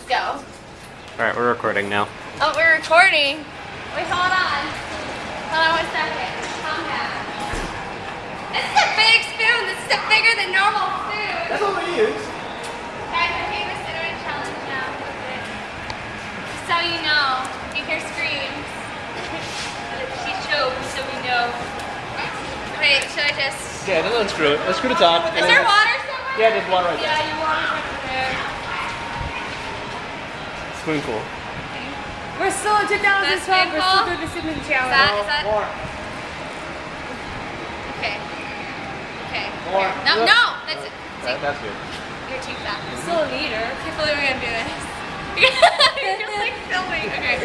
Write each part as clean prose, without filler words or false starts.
go. Alright, we're recording now. Oh, we're recording. Wait, hold on. Hold on 1 second. Calm down. This is a big spoon. This is bigger than normal food. That's all we use. Guys, I hate the cinnamon challenge now. Just so you know, you hear screams. She choked, so we know. Wait, should I just... Yeah, don't unscrew it. Unscrew the top. Is there water somewhere? Yeah, there's water right there. Yeah, you water right there. Spoonful. We're still in 2012. We're still doing the cinnamon challenge. Is that? More. Okay. Okay. More. No, Look. no! That's it. That's good. You're too fat. Still an eater. Hopefully we're gonna do this. You're like filming. Okay.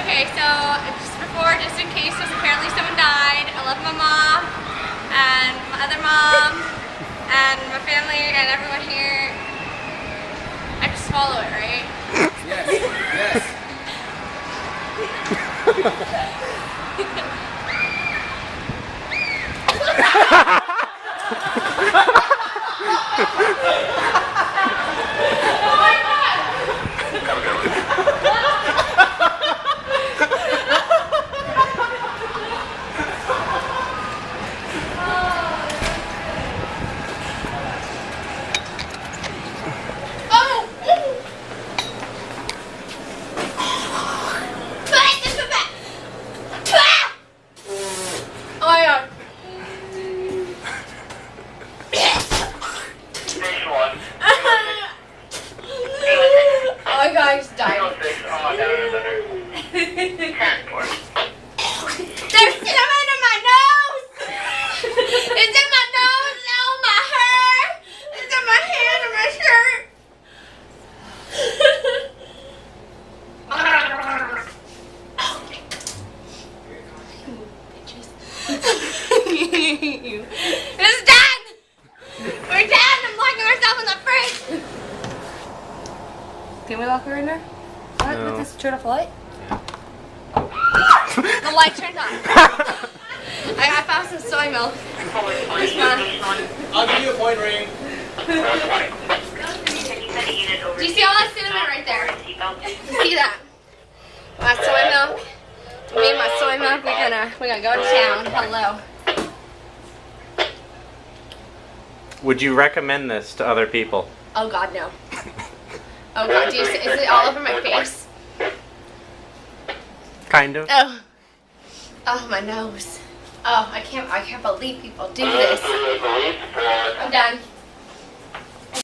Okay, so just before, just in case, because apparently someone died, I love my mom, and my other mom, and my family, and everyone here. I just swallow it, right? Yes. Yes. Oh, guys, died. There's cinnamon in my nose! It's in my nose, now my hair! It's in my hand and my shirt! It's done! We're done! I'm locking ourselves in the fridge! Can we lock her in there? What? No. With this turn off the light? The light turned on. I found some soy milk. Where's mine? I'll give you a point ring. Do you see all that cinnamon right there? You see that? My soy milk. Me and my soy milk, we're gonna go to town. Hello. Would you recommend this to other people? Oh God, no. Oh God, do you see, is it all over my face? Kind of. Oh. Oh, my nose. Oh, I can't believe people do this. I'm done.